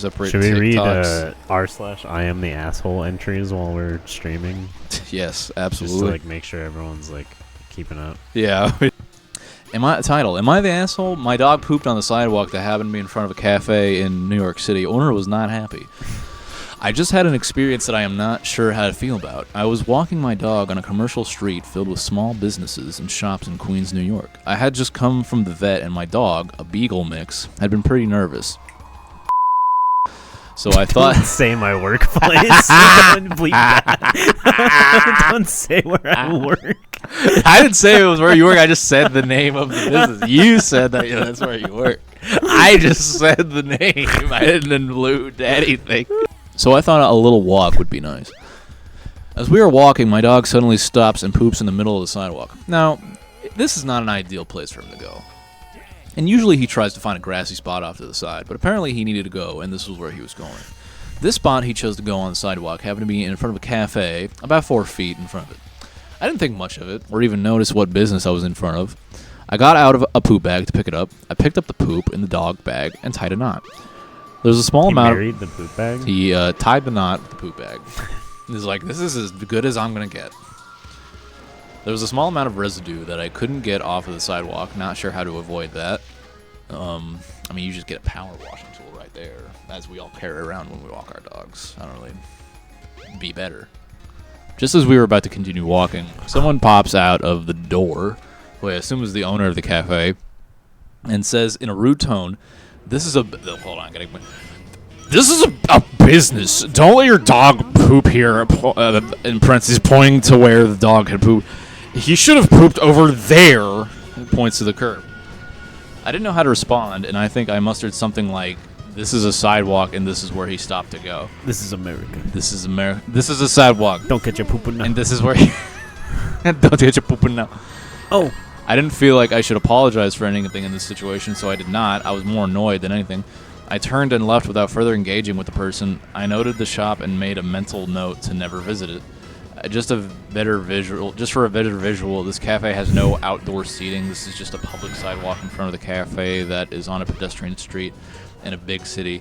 Should we read r/I am the asshole entries while we're streaming? Yes, absolutely. Just to like make sure everyone's like keeping up. Yeah. Am I the asshole? My dog pooped on the sidewalk that happened to be in front of a cafe in New York City. Owner was not happy. I just had an experience that I am not sure how to feel about. I was walking my dog on a commercial street filled with small businesses and shops in Queens, New York. I had just come from the vet and my dog, a beagle mix, had been pretty nervous. So I thought... Don't say my workplace. Don't bleep that. Don't say where I work. I didn't say it was where you work. I just said the name of the business. You said that that's where you work. I just said the name. I didn't allude to anything. So I thought a little walk would be nice. As we were walking, my dog suddenly stops and poops in the middle of the sidewalk. Now, this is not an ideal place for him to go. And usually he tries to find a grassy spot off to the side, but apparently he needed to go, and this was where he was going. This spot he chose to go on the sidewalk happened to be in front of a cafe, about 4 feet in front of it. I didn't think much of it, or even notice what business I was in front of. I got out of a poop bag to pick it up. I picked up the poop in the dog bag and tied a knot. There was a small amount of... He married the poop bag? He tied the knot with the poop bag. He's like, this is as good as I'm going to get. There was a small amount of residue that I couldn't get off of the sidewalk. Not sure how to avoid that. I mean, you just get a power washing tool right there, as we all carry around when we walk our dogs. I don't really be better. Just as we were about to continue walking, someone pops out of the door, who I assume is the owner of the cafe, and says in a rude tone, "This is a hold on, this is a business. Don't let your dog poop here." In parentheses, pointing to where the dog had pooped. He should have pooped over there. Points to the curb. I didn't know how to respond, and I think I mustered something like, "This is a sidewalk, and this is where he stopped to go. This is America. This is America. This is a sidewalk. Don't get your pooping now." And this is where he... Don't get your pooping now. Oh. I didn't feel like I should apologize for anything in this situation, so I did not. I was more annoyed than anything. I turned and left without further engaging with the person. I noted the shop and made a mental note to never visit it. Just for a better visual, this cafe has no outdoor seating. This is just a public sidewalk in front of the cafe that is on a pedestrian street in a big city.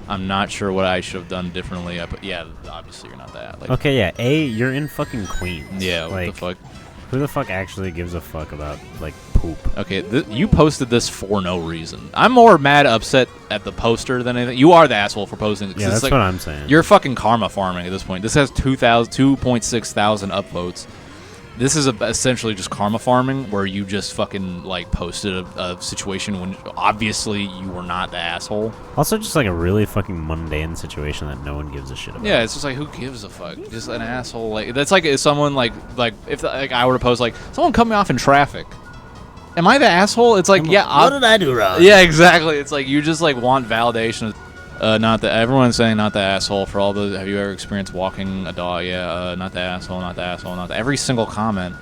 I'm not sure what I should have done differently. But yeah, obviously you're not that. Like, okay, yeah. You're in fucking Queens. Yeah, like, what the fuck? Who the fuck actually gives a fuck about, like, poop? Okay, you posted this for no reason. I'm more upset at the poster than anything. You are the asshole for posting it. Yeah, that's like, what I'm saying. You're fucking karma farming at this point. This has 2.6 thousand upvotes. This is essentially just karma farming, where you just fucking, like, posted a situation when obviously you were not the asshole. Also, just, like, a really fucking mundane situation that no one gives a shit about. Yeah, it's just like, who gives a fuck? Just an asshole. Like, that's like if someone, if I were to post, like, someone cut me off in traffic. Am I the asshole? It's like, what did I do wrong? Yeah, exactly. It's like, you just, like, want validation. Everyone's saying not the asshole for all the. Have you ever experienced walking a dog? Yeah, not the asshole, not the asshole, not the. Every single comment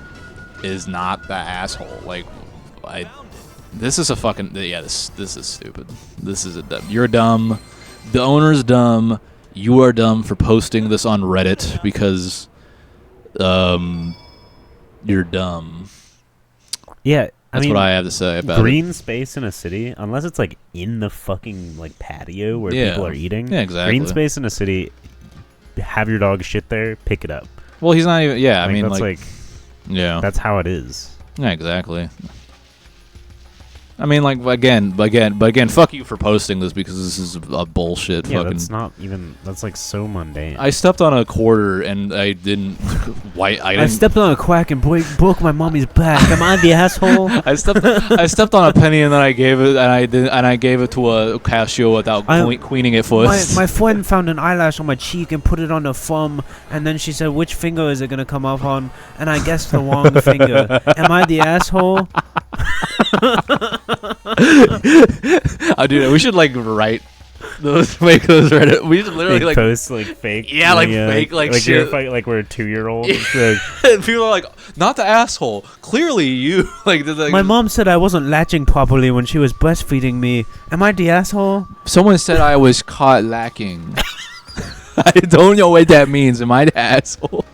is not the asshole. Like, this is a fucking. Yeah, this is stupid. This is you're dumb. The owner's dumb. You are dumb for posting this on Reddit because, you're dumb. Yeah. That's what I have to say about green space in a city, unless it's like in the fucking like patio where people are eating. Yeah, exactly. Green space in a city, have your dog shit there, pick it up. Well, he's not even. Yeah, like, I mean, that's yeah, that's how it is. Yeah, exactly. I mean, like, again, fuck you for posting this because this is a bullshit. Yeah, fucking. That's not even. That's like so mundane. I stepped on a quarter and I didn't. I stepped on a quack and broke my mommy's back. Am I the asshole? I stepped on a penny and then I gave it I gave it to a cashier without queening it first. My friend found an eyelash on my cheek and put it on her thumb, and then she said, "Which finger is it gonna come off on?" And I guessed the wrong finger. Am I the asshole? Oh, dude, we should make those Reddit. We should literally like post like fake. Yeah, like fake like shit. Like we're 2-year-olds. People are like, not the asshole. Clearly, you like. My mom said I wasn't latching properly when she was breastfeeding me. Am I the asshole? Someone said I was caught lacking. I don't know what that means. Am I the asshole?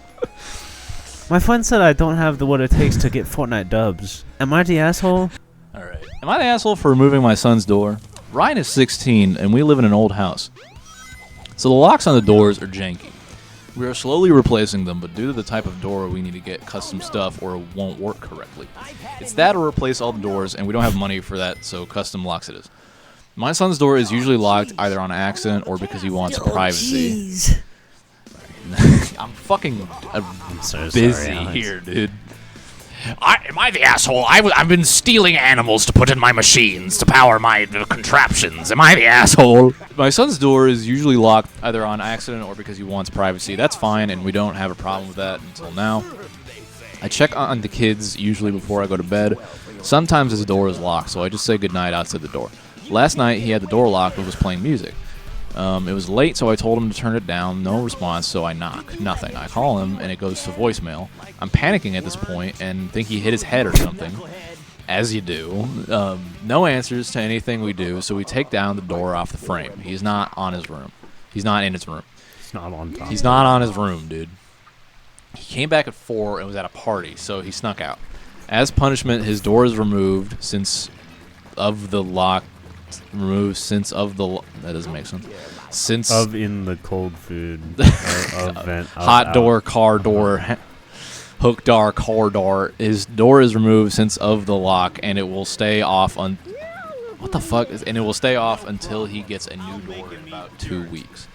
My friend said I don't have what it takes to get Fortnite dubs. Am I the asshole? Alright. Am I the asshole for removing my son's door? Ryan is 16, and we live in an old house. So the locks on the doors are janky. We are slowly replacing them, but due to the type of door, we need to get custom stuff or it won't work correctly. It's that or replace all the doors, and we don't have money for that, so custom locks it is. My son's door is usually locked either on accident or because he wants privacy. Jeez. I'm fucking I'm so busy sorry, Alex. here, dude. Am I the asshole? I've been stealing animals to put in my machines to power my contraptions. Am I the asshole? My son's door is usually locked either on accident or because he wants privacy. That's fine, and we don't have a problem with that until now. I check on the kids usually before I go to bed. Sometimes his door is locked, so I just say goodnight outside the door. Last night, he had the door locked but was playing music. It was late, so I told him to turn it down. No response, so I knock. Nothing. I call him, and it goes to voicemail. I'm panicking at this point and think he hit his head or something, as you do. No answers to anything we do, so we take down the door off the frame. He's not on his room. He's not in his room. It's not on top. He's not on his room, dude. He came back at 4 and was at a party, so he snuck out. As punishment, his door is removed since of the lock. That doesn't make sense. Since Of in the cold food. Vent. hot door, car door, hook door, car door. His door is removed since of the lock, and it will stay off on. What the fuck? And it will stay off until he gets a new door in about 2 weeks.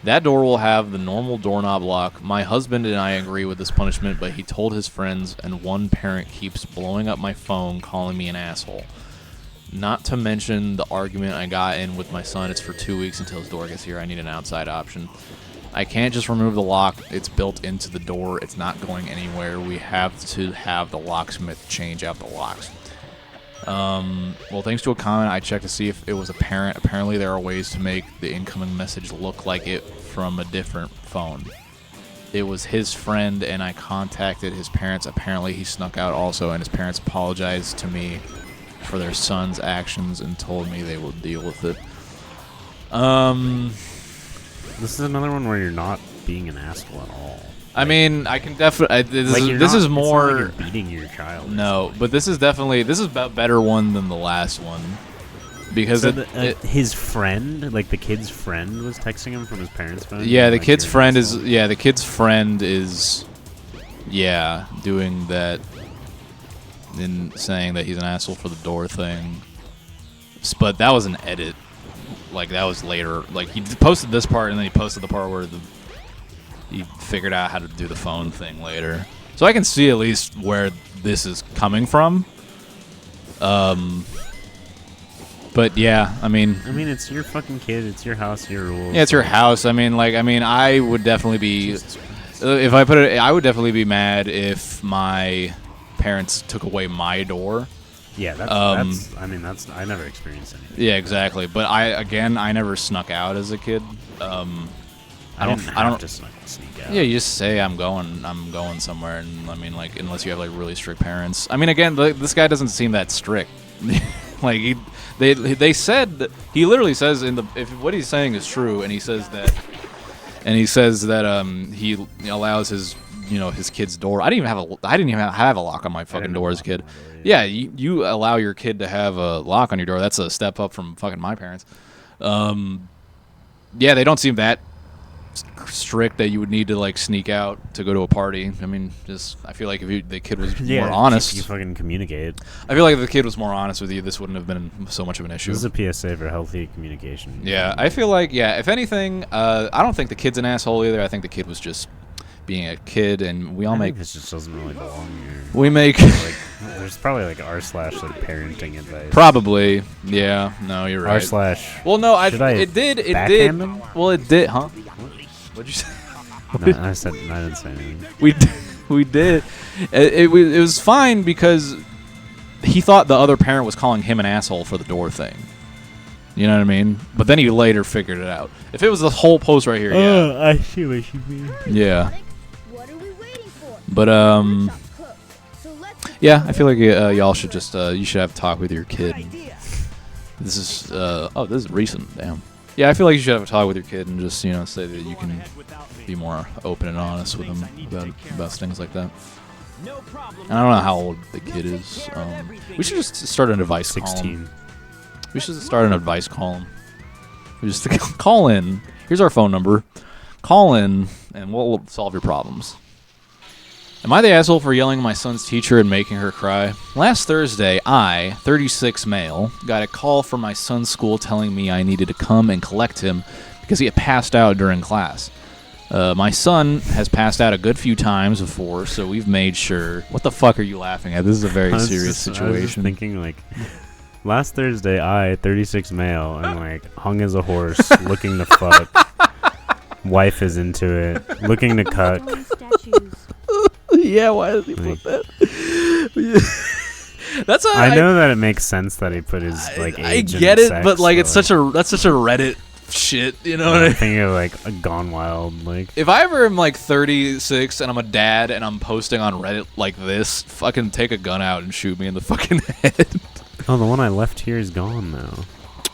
That door will have the normal doorknob lock. My husband and I agree with this punishment, but he told his friends, and one parent keeps blowing up my phone, calling me an asshole. Not to mention the argument I got in with my son. It's for 2 weeks until his door gets here. I need an outside option. I can't just remove the lock. It's built into the door. It's not going anywhere. We have to have the locksmith change out the locks. Well, thanks to a comment, I checked to see if it was a parent. Apparently, there are ways to make the incoming message look like it from a different phone. It was his friend, and I contacted his parents. Apparently, he snuck out also, and his parents apologized to me for their son's actions and told me they will deal with it. This is another one where you're not being an asshole at all. I mean, I can definitely. This Like, is it's not more. like you're beating your child. or No, but this is definitely a better one than the last one because something. So his friend, like the kid's friend, was texting him from his parents' phone. yeah, the Like, kid's you're an friend is asshole? the kid's friend is doing that and saying that he's an asshole for the door thing. But that was an edit. Like that was later. Like he posted this part and then he posted the part where he figured out how to do the phone thing later. So I can see at least where this is coming from. But yeah, I mean, it's your fucking kid. It's your house. Your rules. yeah, it's your house. I mean, I would definitely be, if I put it, I would definitely be mad if my parents took away my door. Yeah, that's. I never experienced anything. Yeah, exactly. But I never snuck out as a kid. I don't have to sneak out. Yeah, you just say I'm going somewhere, and I mean, like, unless you have like really strict parents. I mean, again, this guy doesn't seem that strict. Like they said he literally says if what he's saying is true, and he says that he allows his kid's door. I didn't even have a lock on my fucking door as a kid. Yeah, you allow your kid to have a lock on your door. That's a step up from fucking my parents. Yeah, they don't seem that strict that you would need to like sneak out to go to a party. I mean, I feel like if the kid was more honest, you fucking communicate. I feel like if the kid was more honest with you, this wouldn't have been so much of an issue. This is a PSA for healthy communication. Yeah, I feel like if anything, I don't think the kid's an asshole either. I think the kid was just being a kid, and we all make this just doesn't really belong here. we make There's probably like parenting advice. probably no, you're right. Well, no, it did backhand them? well, it did, huh? What'd you say? No, I didn't say anything. We did. It was fine because he thought the other parent was calling him an asshole for the door thing. You know what I mean? But then he later figured it out. If it was the whole post right here, yeah. I see what you mean. Yeah. What are we waiting for? But yeah, I feel like y'all should just you should have a talk with your kid. This is this is recent. Damn. Yeah, I feel like you should have a talk with your kid and just say that you can be more open and honest with them about things like that. And I don't know how old the kid is. We should just start an advice 16. column. We should start an advice column. We just call in. Here's our phone number. Call in, and we'll solve your problems. Am I the asshole for yelling at my son's teacher and making her cry? Last Thursday, I, 36 male, got a call from my son's school telling me I needed to come and collect him because he had passed out during class. My son has passed out a good few times before, so we've made sure... What the fuck are you laughing at? This is a very serious situation. I was just thinking, like, last Thursday, I, 36 male, and, like, hung as a horse, looking to fuck. Wife is into it, looking to cuck. Yeah, why does he put that? That's I know that it makes sense that he put his like age. I get and it, sex, but like it's so, that's such a Reddit shit, you know what I I'm mean? thinking of like a Gone Wild, like If I ever am like 36 and I'm a dad and I'm posting on Reddit like this, fucking take a gun out and shoot me in the fucking head. oh, the one I left here is gone now.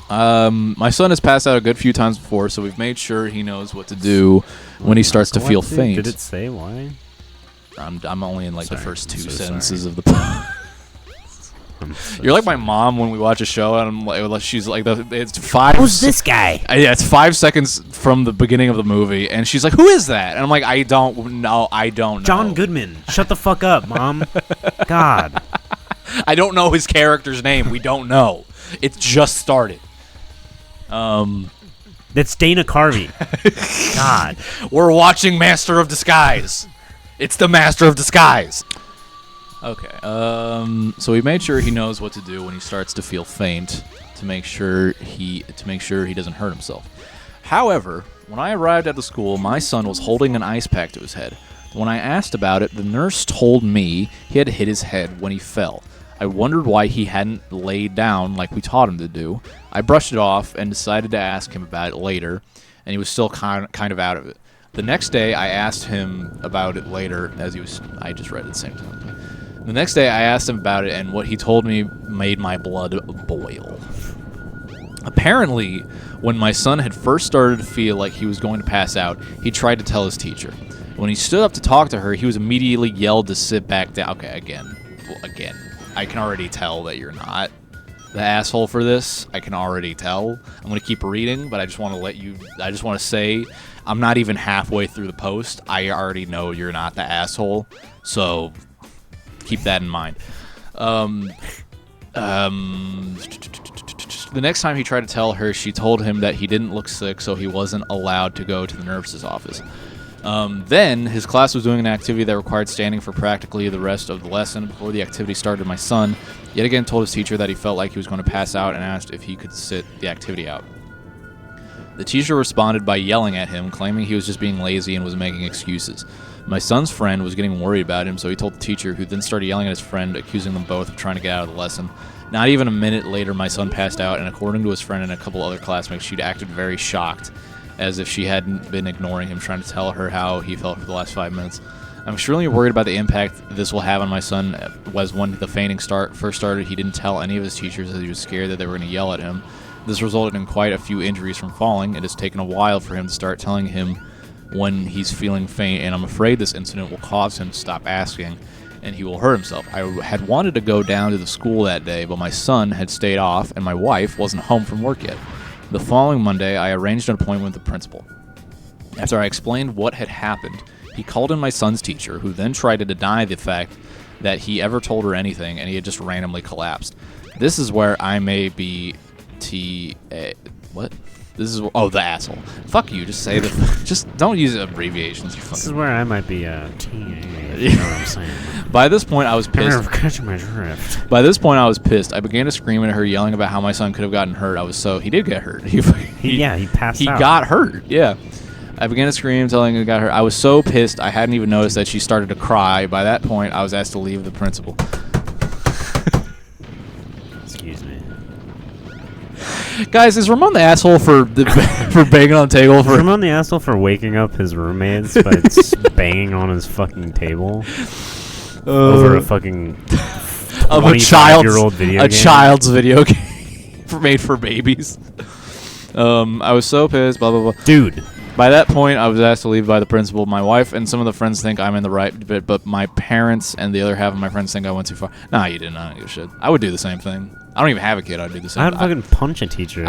My son has passed out a good few times before, so we've made sure he knows what to do when he starts to feel faint. Did it say why? I'm only in like the first two so sentences of the. You're like my mom when we watch a show and I'm like, she's like, it's 5. Who's this guy? Yeah, it's 5 seconds from the beginning of the movie, and she's like, "Who is that?" And I'm like, "I don't know. I don't know." John Goodman. Shut the fuck up, Mom. God. I don't know his character's name. We don't know. It just started. That's Dana Carvey. God. We're watching Master of Disguise. It's the Master of Disguise. Okay. So we made sure he knows what to do when he starts to feel faint to make sure he doesn't hurt himself. However, when I arrived at the school, my son was holding an ice pack to his head. When I asked about it, the nurse told me he had hit his head when he fell. I wondered why he hadn't laid down like we taught him to do. I brushed it off and decided to ask him about it later, and he was still kind of out of it. The next day, I asked him about it later, I just read it at the same time. The next day, I asked him about it, and what he told me made my blood boil. Apparently, when my son had first started to feel like he was going to pass out, he tried to tell his teacher. When he stood up to talk to her, he was immediately yelled to sit back down. Okay, again. I can already tell that you're not the asshole for this. I can already tell. I'm going to keep reading, but I just want to say, I'm not even halfway through the post. I already know you're not the asshole, so keep that in mind. The next time he tried to tell her, she told him that he didn't look sick, so he wasn't allowed to go to the nurse's office. Then his class was doing an activity that required standing for practically the rest of the lesson. Before the activity started, my son yet again told his teacher that he felt like he was going to pass out and asked if he could sit the activity out. The teacher responded by yelling at him, claiming he was just being lazy and was making excuses. My son's friend was getting worried about him, so he told the teacher, who then started yelling at his friend, accusing them both of trying to get out of the lesson. Not even a minute later, my son passed out, and according to his friend and a couple other classmates, she'd acted very shocked, as if she hadn't been ignoring him, trying to tell her how he felt for the last 5 minutes. I'm extremely worried about the impact this will have on my son, as when the fainting first started, he didn't tell any of his teachers as he was scared that they were going to yell at him. This resulted in quite a few injuries from falling. It has taken a while for him to start telling him when he's feeling faint, and I'm afraid this incident will cause him to stop asking, and he will hurt himself. I had wanted to go down to the school that day, but my son had stayed off, and my wife wasn't home from work yet. The following Monday, I arranged an appointment with the principal. After I explained what had happened, he called in my son's teacher, who then tried to deny the fact that he ever told her anything, and he had just randomly collapsed. This is where I may be what? This is the asshole. Fuck you. Just say just don't use abbreviations. You This is where I might be TA. You know what I'm saying? By this point, I was pissed. Catch my drift. By this point, I was pissed. I began to scream at her, yelling about how my son could have gotten hurt. He did get hurt. He passed out. He got hurt. Yeah. I began to scream, telling him he got hurt. I was so pissed, I hadn't even noticed that she started to cry. By that point, I was asked to leave the principal. Excuse me. Guys, is Ramon the asshole for banging on the table? Is Ramon the asshole for waking up his roommates by banging on his fucking table over a fucking of a 25-year-old video game? Child's video game made for babies. I was so pissed. Blah blah blah. Dude. By that point, I was asked to leave by the principal. My wife and some of the friends think I'm in the right, but my parents and the other half of my friends think I went too far. Nah, you didn't. I don't give a shit. I would do the same thing. I don't even have a kid. I'd do the same. I'd fucking punch a teacher.